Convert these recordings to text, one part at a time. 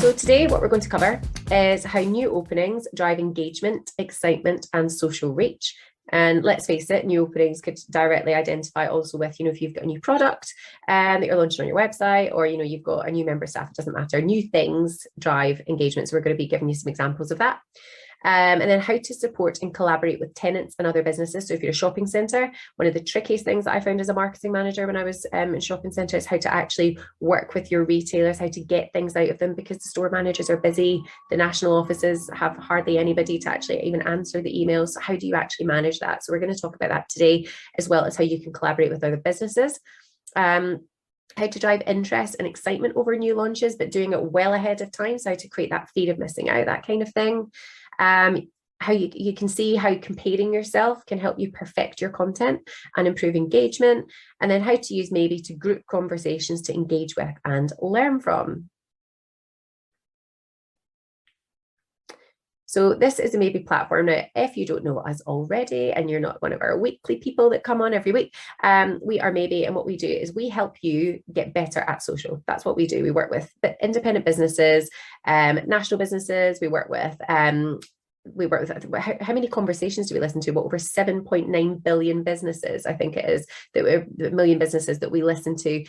So today what we're going to cover is how new openings drive engagement, excitement and social reach. And let's face it, new openings could directly identify also with, if you've got a new product that you're launching on your website, or, you've got a new member of staff, it doesn't matter. New things drive engagement. So we're going to be giving you some examples of that. And then how to support and collaborate with tenants and other businesses. So if you're a shopping centre, one of the trickiest things that I found as a marketing manager when I was in shopping centre is how to actually work with your retailers, how to get things out of them, because the store managers are busy. The national offices have hardly anybody to actually even answer the emails. So how do you actually manage that? So we're going to talk about that today, as well as how you can collaborate with other businesses. How to drive interest and excitement over new launches, but doing it well ahead of time. So how to create that fear of missing out, that kind of thing. How you can see how comparing yourself can help you perfect your content and improve engagement, and then how to use maybe to group conversations to engage with and learn from. So this is a Maybe platform. Now, if you don't know us already and you're not one of our weekly people that come on every week, we are Maybe, and what we do is we help you get better at social. That's what we do. We work with independent businesses, national businesses. We work with how many conversations do we listen to? Well, over 7.9 billion businesses, I think it is, the million businesses that we listen to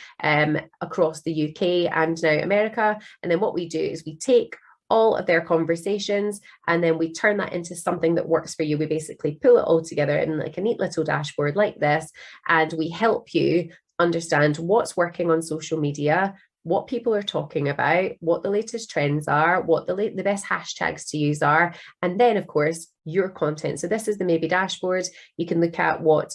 across the UK and now America. And then what we do is we take all of their conversations and then we turn that into something that works for you. We basically pull it all together in like a neat little dashboard like this, and we help you understand what's working on social media, what people are talking about, what the latest trends are, what the best hashtags to use are, and then of course your content. So this is the Maybe dashboard. You can look at what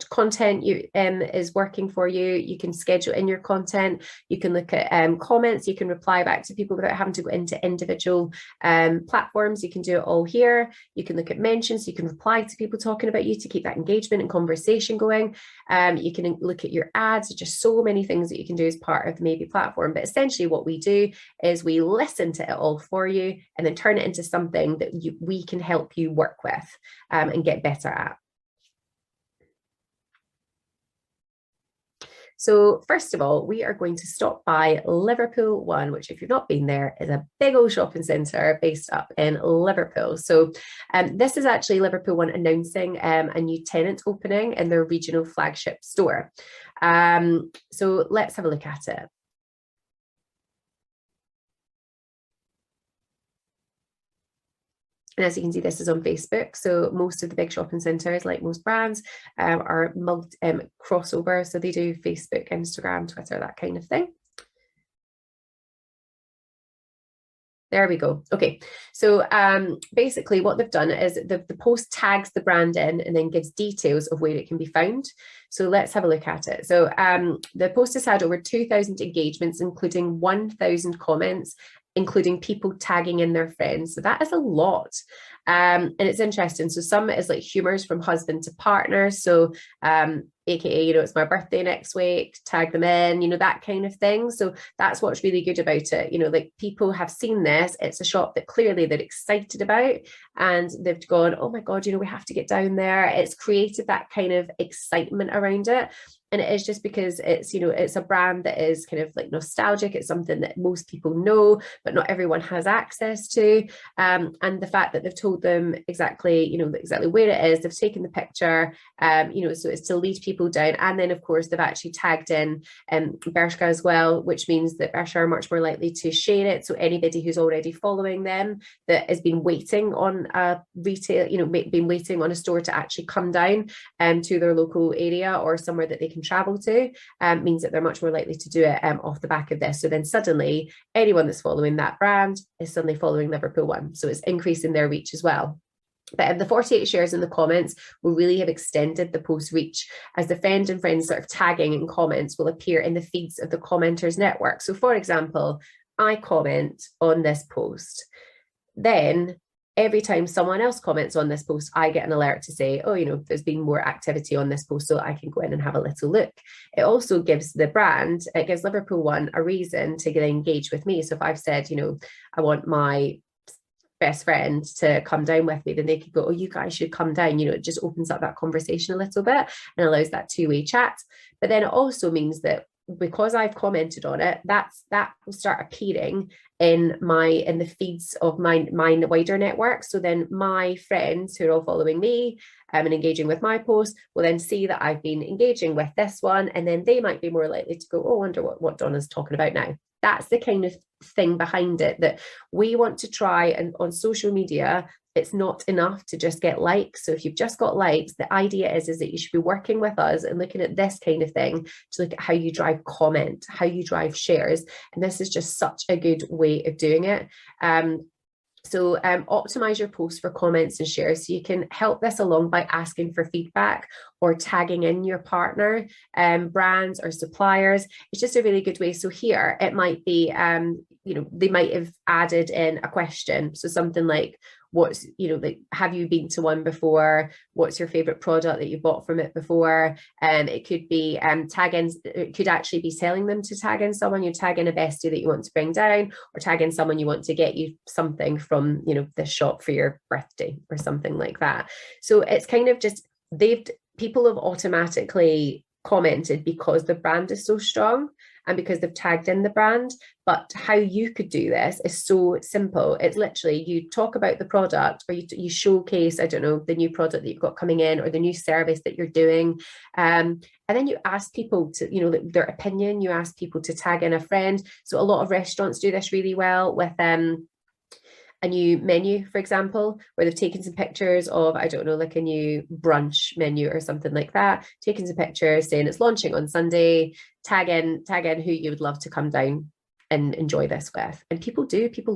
content is working for you. You can schedule in your content. You can look at comments. You can reply back to people without having to go into individual platforms. You can do it all here. You can look at mentions. You can reply to people talking about you to keep that engagement and conversation going. You can look at your ads. There's just so many things that you can do as part of the Maybe platform. But essentially what we do is we listen to it all for you and then turn it into something that we can help you work with and get better at. So first of all, we are going to stop by Liverpool One, which if you've not been there, is a big old shopping centre based up in Liverpool. So this is actually Liverpool One announcing a new tenant opening in their regional flagship store. So let's have a look at it. And as you can see, this is on Facebook. So most of the big shopping centres, like most brands, are crossover. So they do Facebook, Instagram, Twitter, that kind of thing. There we go. Okay, so basically what they've done is the post tags the brand in and then gives details of where it can be found. So let's have a look at it. So the post has had over 2,000 engagements, including 1,000 comments, including people tagging in their friends. So that is a lot. And it's interesting. So some is like humors from husband to partner. So AKA, it's my birthday next week, tag them in, that kind of thing. So that's what's really good about it. Like people have seen this. It's a shop that clearly they're excited about and they've gone, oh my God, we have to get down there. It's created that kind of excitement around it. And it is just because it's, it's a brand that is kind of like nostalgic. It's something that most people know, but not everyone has access to. And the fact that they've told them exactly, exactly where it is, they've taken the picture, so it's to lead people down. And then, of course, they've actually tagged in Bershka as well, which means that Bershka are much more likely to share it. So anybody who's already following them that has been waiting on a retail, been waiting on a store to actually come down to their local area or somewhere that they can travel to, means that they're much more likely to do it off the back of this. So then suddenly anyone that's following that brand is suddenly following Liverpool One. So it's increasing their reach as well. But the 48 shares in the comments will really have extended the post reach, as the friend and friends sort of tagging and comments will appear in the feeds of the commenters network. So for example, I comment on this post, then every time someone else comments on this post, I get an alert to say, oh, there's been more activity on this post, so I can go in and have a little look. It also gives the brand, it gives Liverpool One a reason to get engaged with me. So if I've said, I want my best friend to come down with me, then they could go, oh, you guys should come down. It just opens up that conversation a little bit and allows that two-way chat. But then it also means that because I've commented on it, that will start appearing in the feeds of my wider network. So then my friends who are all following me and engaging with my posts will then see that I've been engaging with this one, and then they might be more likely to go, oh, I wonder what Donna's talking about now. That's the kind of thing behind it that we want to try. And on social media, it's not enough to just get likes. So if you've just got likes, the idea is that you should be working with us and looking at this kind of thing to look at how you drive comment, how you drive shares. And this is just such a good way of doing it. So optimize your posts for comments and shares. So you can help this along by asking for feedback or tagging in your partner, brands or suppliers. It's just a really good way. So here it might be, they might have added in a question. So something like, have you been to one before? What's your favorite product that you bought from it before? It could be it could actually be telling them to tag in someone. You tag in a bestie that you want to bring down, or tag in someone you want to get you something from, this shop for your birthday or something like that. So it's kind of just, people have automatically commented because the brand is so strong and because they've tagged in the brand. But how you could do this is so simple. It's literally, you talk about the product, or you showcase, I don't know, the new product that you've got coming in, or the new service that you're doing. And then you ask people to, their opinion. You ask people to tag in a friend. So a lot of restaurants do this really well with a new menu, for example, where they've taken some pictures of, I don't know, like a new brunch menu or something like that, taking some pictures saying it's launching on Sunday, tag in who you would love to come down and enjoy this with. And people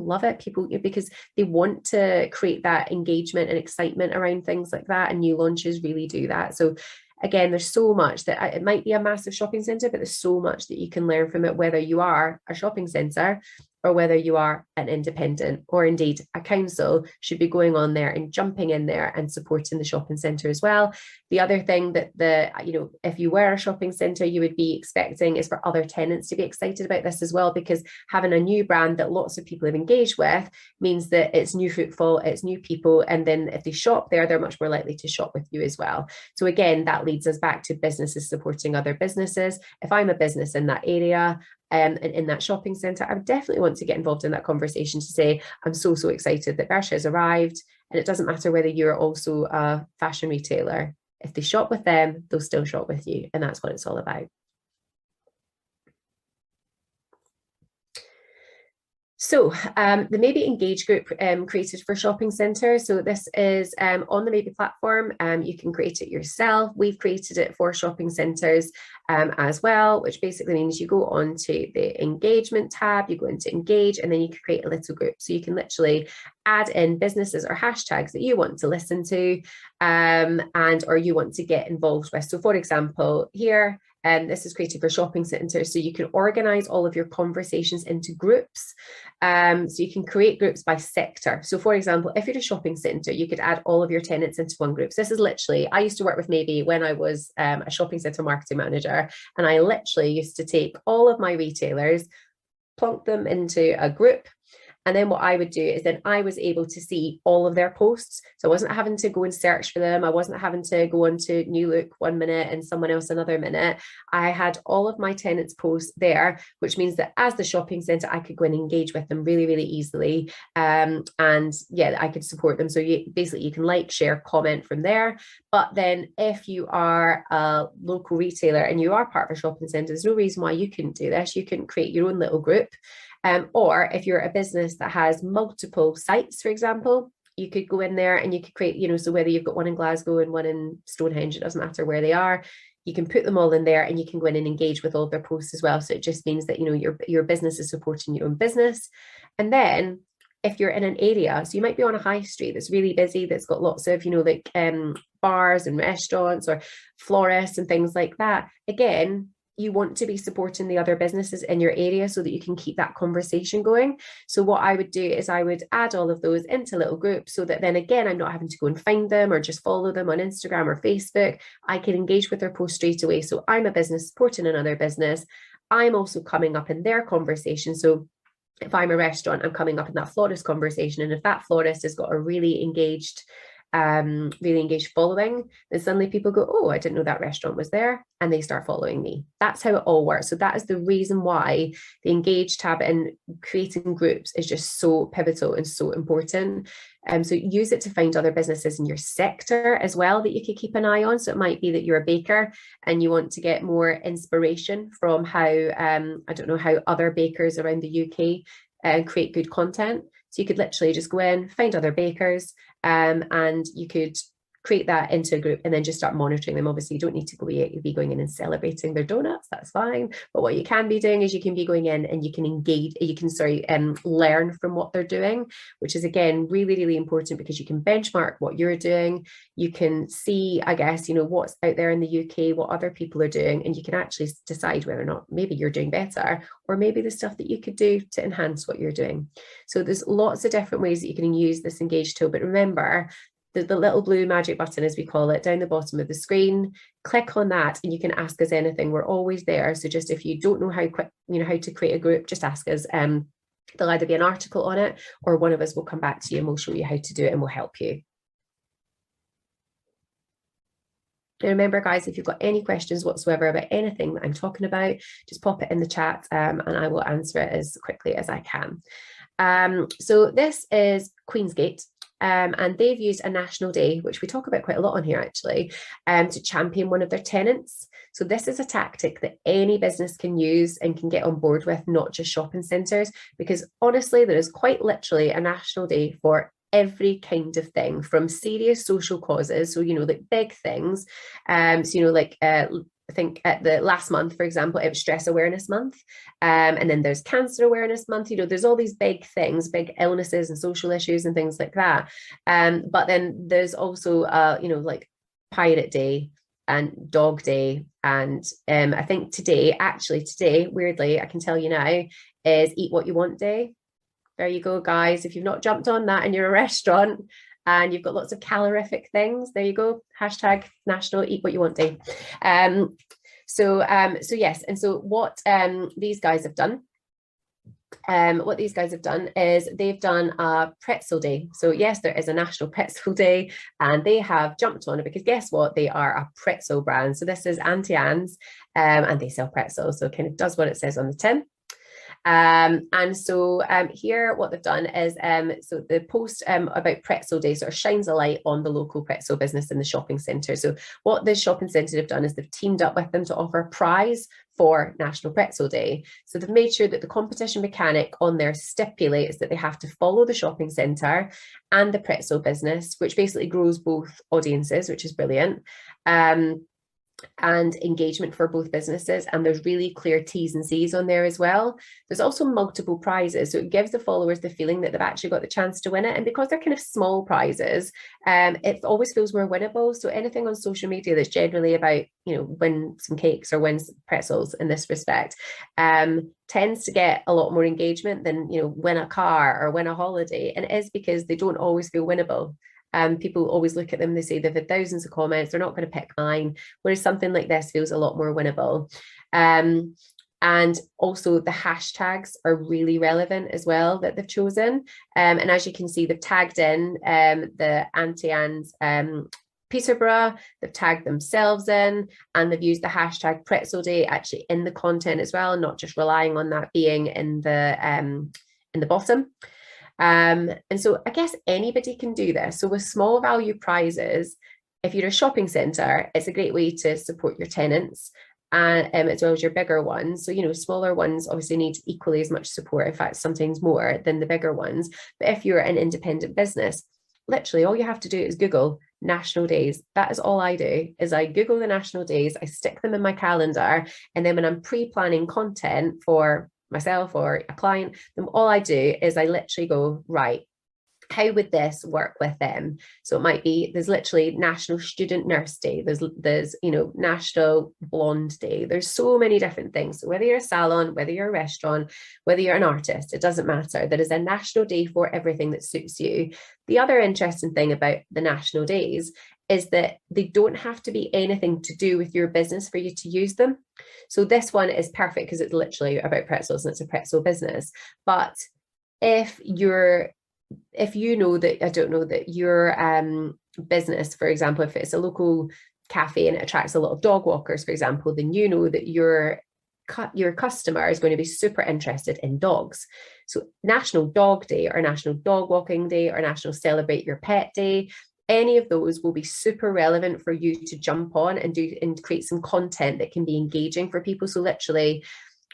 love it, because they want to create that engagement and excitement around things like that, and new launches really do that. So again, there's so much that it might be a massive shopping centre, but there's so much that you can learn from it, whether you are a shopping centre or whether you are an independent, or indeed a council should be going on there and jumping in there and supporting the shopping centre as well. The other thing that if you were a shopping centre, you would be expecting is for other tenants to be excited about this as well, because having a new brand that lots of people have engaged with means that it's new footfall, it's new people, and then if they shop there, they're much more likely to shop with you as well. So again, that leads us back to businesses supporting other businesses. If I'm a business in that area, and in that shopping centre, I would definitely want to get involved in that conversation to say, I'm so excited that Bersha has arrived. And it doesn't matter whether you're also a fashion retailer. If they shop with them, they'll still shop with you. And that's what it's all about. So the Maybe Engage group created for shopping centres. So this is on the Maybe platform. You can create it yourself. We've created it for shopping centres as well, which basically means you go on to the engagement tab, you go into engage, and then you can create a little group. So you can literally add in businesses or hashtags that you want to listen to or you want to get involved with. So for example, here, this is created for shopping centres, so you can organise all of your conversations into groups. So you can create groups by sector. So for example, if you're a shopping centre, you could add all of your tenants into one group. So this is literally, I used to work with Maybe when I was a shopping centre marketing manager, and I literally used to take all of my retailers, plonk them into a group. And then what I would do is then I was able to see all of their posts. So I wasn't having to go and search for them. I wasn't having to go onto New Look one minute and someone else another minute. I had all of my tenants' posts there, which means that as the shopping centre, I could go and engage with them really, really easily. And yeah, I could support them. So you can like, share, comment from there. But then if you are a local retailer and you are part of a shopping centre, there's no reason why you couldn't do this. You can create your own little group. Or if you're a business that has multiple sites, for example, you could go in there and you could create, so whether you've got one in Glasgow and one in Stonehenge, it doesn't matter where they are, you can put them all in there and you can go in and engage with all of their posts as well. So it just means that, your business is supporting your own business. And then if you're in an area, so you might be on a high street that's really busy, that's got lots of, bars and restaurants or florists and things like that. Again, you want to be supporting the other businesses in your area so that you can keep that conversation going. So what I would do is I would add all of those into little groups so that then again, I'm not having to go and find them or just follow them on Instagram or Facebook. I can engage with their post straight away. So I'm a business supporting another business. I'm also coming up in their conversation. So if I'm a restaurant, I'm coming up in that florist conversation. And if that florist has got a really engaged really engaged following, then suddenly people go, oh, I didn't know that restaurant was there, and they start following me. That's how it all works. So that is the reason why the engaged tab and creating groups is just so pivotal and so important. So use it to find other businesses in your sector as well that you could keep an eye on. So it might be that you're a baker and you want to get more inspiration from how, I don't know, how other bakers around the UK create good content. So you could literally just go in, find other bakers, and you could create that into a group and then just start monitoring them. Obviously, you don't need to be going in and celebrating their donuts, that's fine. But what you can be doing is you can be going in and you can engage, learn from what they're doing, which is again, really, really important because you can benchmark what you're doing. You can see, I guess, what's out there in the UK, what other people are doing, and you can actually decide whether or not maybe you're doing better or maybe the stuff that you could do to enhance what you're doing. So there's lots of different ways that you can use this Engage tool, but remember, the little blue magic button, as we call it, down the bottom of the screen, click on that and you can ask us anything. We're always there. So just if you don't know how to create a group, just ask us. There'll either be an article on it or one of us will come back to you and we'll show you how to do it and we'll help you. And remember, guys, if you've got any questions whatsoever about anything that I'm talking about, just pop it in the chat and I will answer it as quickly as I can. So this is Queensgate. And they've used a national day, which we talk about quite a lot on here actually, to champion one of their tenants. So this is a tactic that any business can use and can get on board with, not just shopping centres, because honestly, there is quite literally a national day for every kind of thing, from serious social causes, so like big things, I think at the last month, for example, it was Stress Awareness Month. And then there's Cancer Awareness Month. There's all these big things, big illnesses and social issues and things like that. But then there's also, like Pirate Day and Dog Day. And I think today, weirdly, I can tell you now, is Eat What You Want Day. There you go, guys. If you've not jumped on that and you're a restaurant, and you've got lots of calorific things, there you go, hashtag National Eat What You Want Day. So yes, and so what these guys have done, is they've done a pretzel day. So yes, there is a National Pretzel Day, and they have jumped on it because guess what? They are a pretzel brand. So this is Auntie Anne's, and they sell pretzels. So it kind of does what it says on the tin. And so here what they've done is so the post about Pretzel Day sort of shines a light on the local pretzel business in the shopping centre. So what the shopping centre have done is they've teamed up with them to offer a prize for National Pretzel Day. So they've made sure that the competition mechanic on there stipulates that they have to follow the shopping centre and the pretzel business, which basically grows both audiences, which is brilliant. And engagement for both businesses, and there's really clear T's and C's on there as well. There's also multiple prizes, so it gives the followers the feeling that they've actually got the chance to win it, and because they're kind of small prizes, it always feels more winnable. So anything on social media that's generally about win some cakes or win some pretzels in this respect tends to get a lot more engagement than win a car or win a holiday, and it is because they don't always feel winnable. People always look at them, they say they've had thousands of comments, they're not going to pick mine, whereas something like this feels a lot more winnable. And also the hashtags are really relevant as well that they've chosen. And as you can see, they've tagged in the Auntie Anne's Peterborough, they've tagged themselves in, and they've used the hashtag Pretzel Day actually in the content as well, not just relying on that being in the bottom. And so I guess anybody can do this. So with small value prizes, if you're a shopping centre, it's a great way to support your tenants, and as well as your bigger ones. So smaller ones obviously need equally as much support, in fact sometimes more than the bigger ones. But if you're an independent business, literally all you have to do is Google national days. That is all I do, is I Google the national days, I stick them in my calendar, and then when I'm pre-planning content for myself or a client, then all I do is I literally go, right, how would this work with them? So it might be, there's literally National Student Nurse Day, there's National Blonde Day, there's so many different things. So whether you're a salon, whether you're a restaurant, whether you're an artist, it doesn't matter. There is a national day for everything that suits you. The other interesting thing about the national days is that they don't have to be anything to do with your business for you to use them. So this one is perfect because it's literally about pretzels and it's a pretzel business. But if you know that, I don't know, that you're business, for example, if it's a local cafe and it attracts a lot of dog walkers, for example, then you know that your customer is going to be super interested in dogs. So National Dog Day or National Dog Walking Day or National Celebrate Your Pet Day, any of those will be super relevant for you to jump on and do and create some content that can be engaging for people. So literally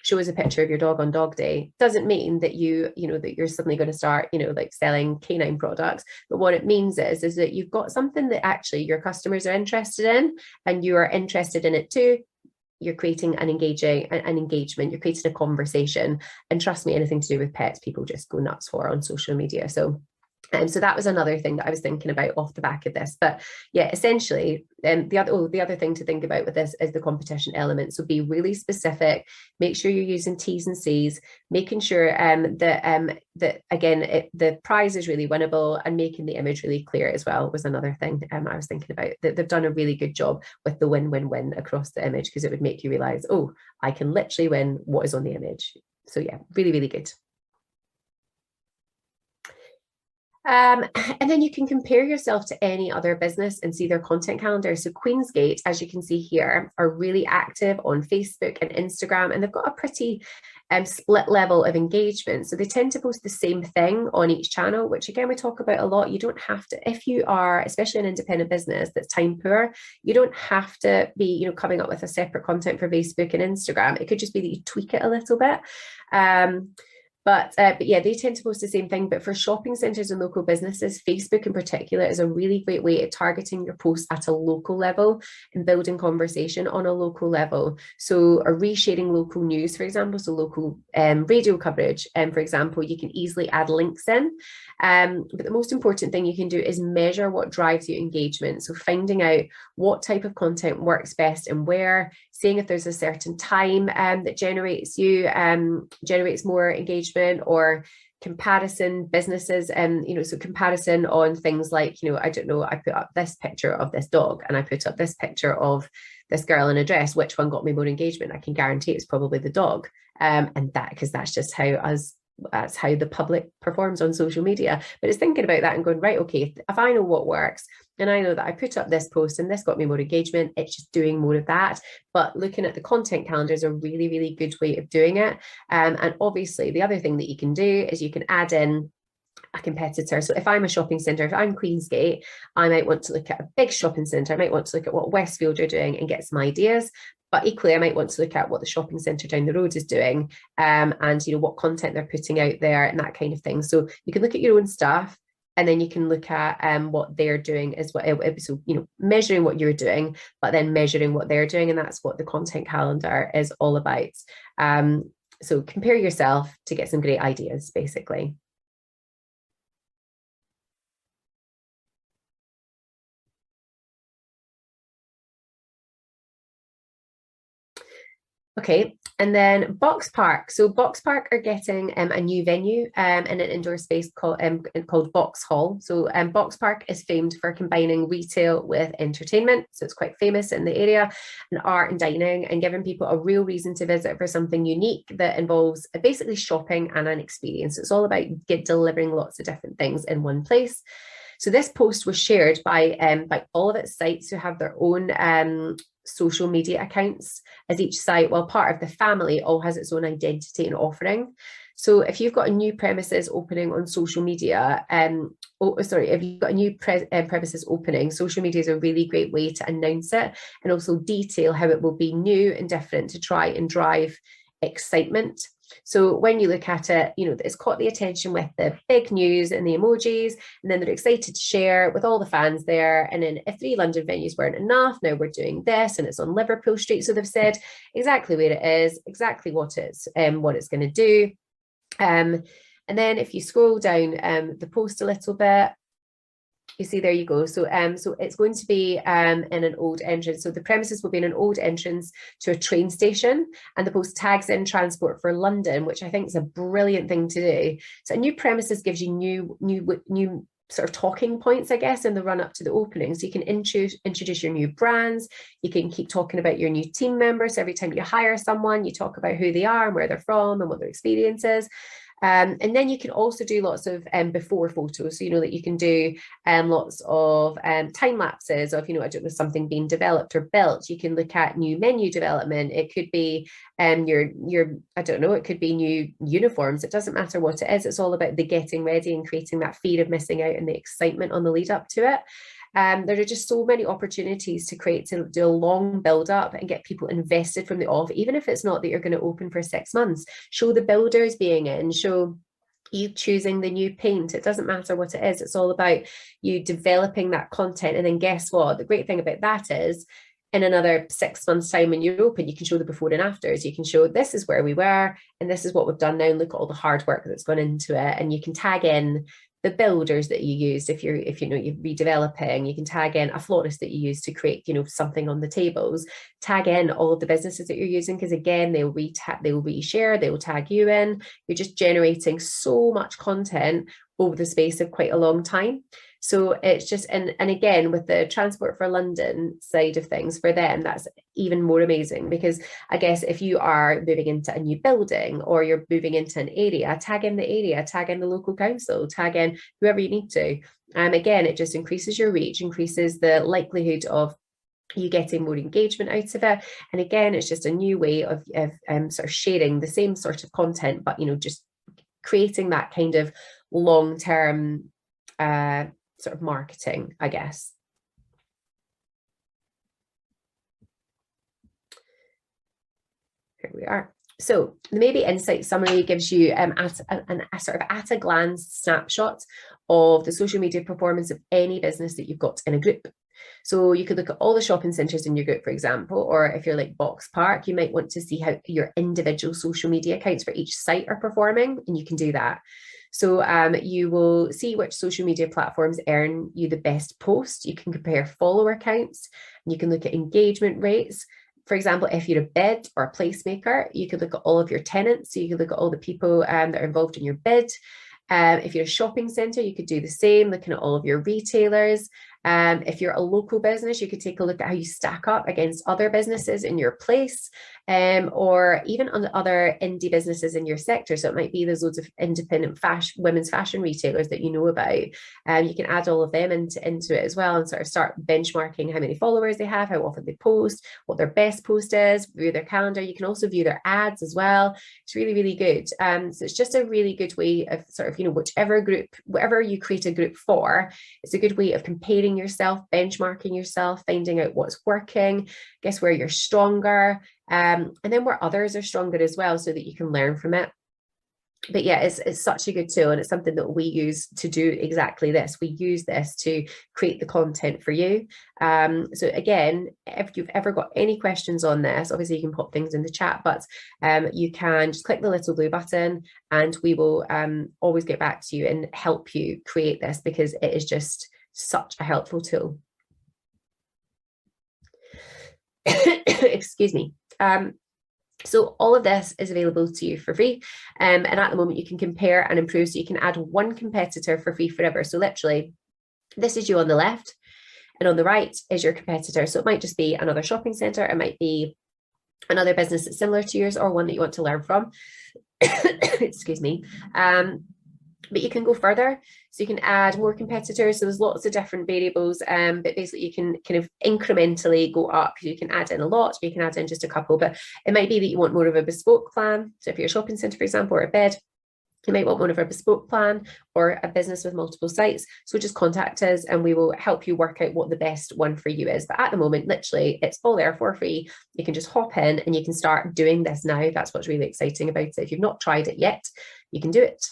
show us a picture of your dog on dog day doesn't mean that that you're suddenly going to start like selling canine products, but what it means is that you've got something that actually your customers are interested in and you are interested in it too. You're creating an engagement, you're creating a conversation, and trust me, anything to do with pets people just go nuts for on social media. So that was another thing that I was thinking about off the back of this. But yeah, essentially, the other thing to think about with this is the competition element. So be really specific. Make sure you're using T's and C's. Making sure that again the prize is really winnable, and making the image really clear as well was another thing I was thinking about. That they've done a really good job with the win-win-win across the image, because it would make you realize, oh, I can literally win what is on the image. So yeah, really, really good. And then you can compare yourself to any other business and see their content calendar. So Queensgate, as you can see here, are really active on Facebook and Instagram, and they've got a pretty split level of engagement. So they tend to post the same thing on each channel, which again, we talk about a lot. You don't have to, if you are, especially an independent business that's time poor, you don't have to be, coming up with a separate content for Facebook and Instagram. It could just be that you tweak it a little bit. But yeah, they tend to post the same thing. But for shopping centres and local businesses, Facebook in particular is a really great way at targeting your posts at a local level and building conversation on a local level. So resharing local news, for example, so local radio coverage, for example, you can easily add links in. But the most important thing you can do is measure what drives your engagement. So finding out what type of content works best and where, seeing if there's a certain time that generates more engagement, or comparison businesses, so comparison on things like, I don't know, I put up this picture of this dog and I put up this picture of this girl in a dress, which one got me more engagement? I can guarantee it's probably the dog. And that, because that's just that's how the public performs on social media. But it's thinking about that and going, right, okay, if I know what works and I know that I put up this post and this got me more engagement, it's just doing more of that. But looking at the content calendar is a really, really good way of doing it. And obviously the other thing that you can do is you can add in a competitor. So if I'm a shopping centre, if I'm Queensgate, I might want to look at a big shopping centre. I might want to look at what Westfield are doing and get some ideas. But equally, I might want to look at what the shopping centre down the road is doing, and what content they're putting out there and that kind of thing. So you can look at your own stuff, and then you can look at what they're doing as well. So measuring what you're doing, but then measuring what they're doing, and that's what the content calendar is all about. So compare yourself to get some great ideas, basically. Okay, and then Box Park. So Box Park are getting a new venue in an indoor space called Box Hall. So Box Park is famed for combining retail with entertainment. So it's quite famous in the area, and art and dining, and giving people a real reason to visit for something unique that involves basically shopping and an experience. It's all about delivering lots of different things in one place. So this post was shared by all of its sites who have their own social media accounts, as each site, while part of the family, all has its own identity and offering. So if you've got a new premises opening on social media, if you've got a new premises opening, social media is a really great way to announce it and also detail how it will be new and different to try and drive excitement. So when you look at it, it's caught the attention with the big news and the emojis, and then they're excited to share with all the fans there. And then if 3 London venues weren't enough, now we're doing this, and it's on Liverpool Street. So they've said exactly where it is, exactly what it's going to do. And then if you scroll down the post a little bit, you see, there you go. So it's going to be in an old entrance. So the premises will be in an old entrance to a train station, and the post tags in Transport for London, which I think is a brilliant thing to do. So a new premises gives you new sort of talking points, I guess, in the run up to the opening. So you can introduce your new brands. You can keep talking about your new team members. So every time you hire someone, you talk about who they are and where they're from and what their experience is. And then you can also do lots of before photos. So, that you can do lots of time lapses of, I don't know, something being developed or built. You can look at new menu development. It could be your I don't know, it could be new uniforms. It doesn't matter what it is. It's all about the getting ready and creating that fear of missing out and the excitement on the lead up to it. There are just so many opportunities to do a long build up and get people invested from the off, even if it's not that you're going to open for 6 months. Show the builders being in, show you choosing the new paint. It doesn't matter what it is. It's all about you developing that content. And then guess what? The great thing about that is in another 6 months' time when you're open, you can show the before and afters. You can show this is where we were and this is what we've done now. And look at all the hard work that's gone into it. And you can tag in the builders that you used. If you're redeveloping, you can tag in a florist that you use to create, something on the tables. Tag in all of the businesses that you're using, because again, they will reshare, they will tag you in. You're just generating so much content over the space of quite a long time. So it's just, and again, with the Transport for London side of things, for them, that's even more amazing, because I guess if you are moving into a new building or you're moving into an area, tag in the area, tag in the local council, tag in whoever you need to. Again, it just increases your reach, increases the likelihood of you getting more engagement out of it. And again, it's just a new way of sort of sharing the same sort of content, but, just creating that kind of long-term sort of marketing, I guess. Here we are. So the Maybe Insight summary gives you a sort of at a glance snapshot of the social media performance of any business that you've got in a group. So you could look at all the shopping centres in your group, for example, or if you're like Box Park, you might want to see how your individual social media accounts for each site are performing, and you can do that. So you will see which social media platforms earn you the best post. You can compare follower counts, and you can look at engagement rates. For example, if you're a bid or a placemaker, you could look at all of your tenants. So you could look at all the people that are involved in your bid. If you're a shopping centre, you could do the same, looking at all of your retailers. If you're a local business, you could take a look at how you stack up against other businesses in your place, or even on other indie businesses in your sector. So it might be there's loads of independent women's fashion retailers that you know about. You can add all of them into it as well, and sort of start benchmarking how many followers they have, how often they post, what their best post is, view their calendar. You can also view their ads as well. It's really, really good. So it's just a really good way of sort of, whichever group, whatever you create a group for, it's a good way of comparing yourself, benchmarking yourself, finding out what's working, guess where you're stronger, and then where others are stronger as well, so that you can learn from it. But yeah, it's such a good tool, and it's something that we use to do exactly this. We use this to create the content for you. So again, if you've ever got any questions on this, obviously you can pop things in the chat, but you can just click the little blue button and we will always get back to you and help you create this, because it is just such a helpful tool. Excuse me. So all of this is available to you for free. And at the moment you can compare and improve. So you can add one competitor for free forever. So literally, this is you on the left, and on the right is your competitor. So it might just be another shopping centre. It might be another business that's similar to yours, or one that you want to learn from. Excuse me. But you can go further, so you can add more competitors. So there's lots of different variables, but basically you can kind of incrementally go up. You can add in a lot, you can add in just a couple, but it might be that you want more of a bespoke plan. So if you're a shopping centre, for example, or a bed, you might want more of a bespoke plan, or a business with multiple sites. So just contact us and we will help you work out what the best one for you is. But at the moment, literally, it's all there for free. You can just hop in and you can start doing this now. That's what's really exciting about it. If you've not tried it yet, you can do it.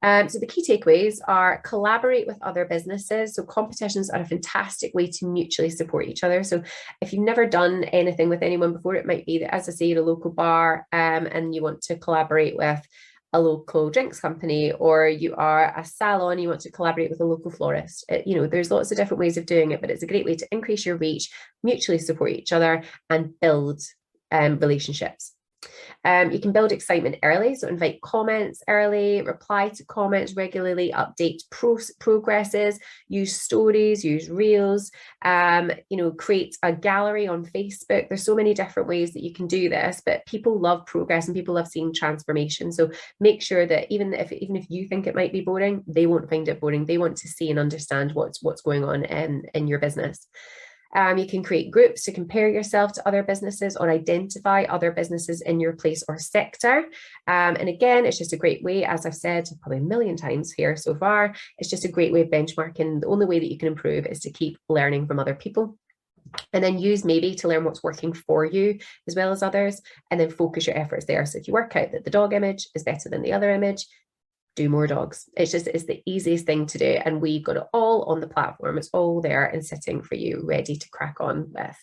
So the key takeaways are: collaborate with other businesses. So competitions are a fantastic way to mutually support each other. So if you've never done anything with anyone before, it might be that, as I say, you're a local bar and you want to collaborate with a local drinks company, or you are a salon, you want to collaborate with a local florist. There's lots of different ways of doing it, but it's a great way to increase your reach, mutually support each other, and build relationships. You can build excitement early, so invite comments early, reply to comments regularly, update progresses, use stories, use reels, create a gallery on Facebook. There's so many different ways that you can do this, but people love progress and people love seeing transformation. So make sure that even if you think it might be boring, they won't find it boring. They want to see and understand what's going on in your business. You can create groups to compare yourself to other businesses or identify other businesses in your place or sector. And again, it's just a great way, as I've said probably a million times here so far, it's just a great way of benchmarking. The only way that you can improve is to keep learning from other people. And then use maybe to learn what's working for you as well as others, and then focus your efforts there. So if you work out that the dog image is better than the other image, do more dogs. It's the easiest thing to do. And we've got it all on the platform. It's all there and sitting for you, ready to crack on with.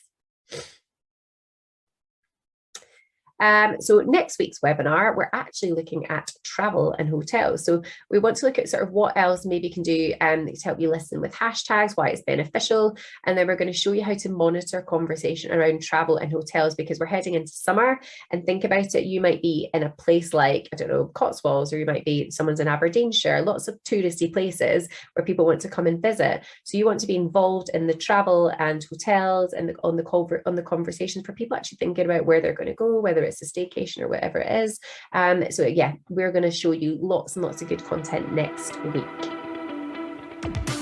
So next week's webinar, we're actually looking at travel and hotels. So we want to look at sort of what else maybe can do to help you listen with hashtags, why it's beneficial. And then we're going to show you how to monitor conversation around travel and hotels, because we're heading into summer. And think about it, you might be in a place like, I don't know, Cotswolds, or you might be someone's in Aberdeenshire, lots of touristy places where people want to come and visit. So you want to be involved in the travel and hotels and on the conversations for people actually thinking about where they're going to go, whether it's a staycation or whatever it is. So yeah, we're going to show you lots and lots of good content next week.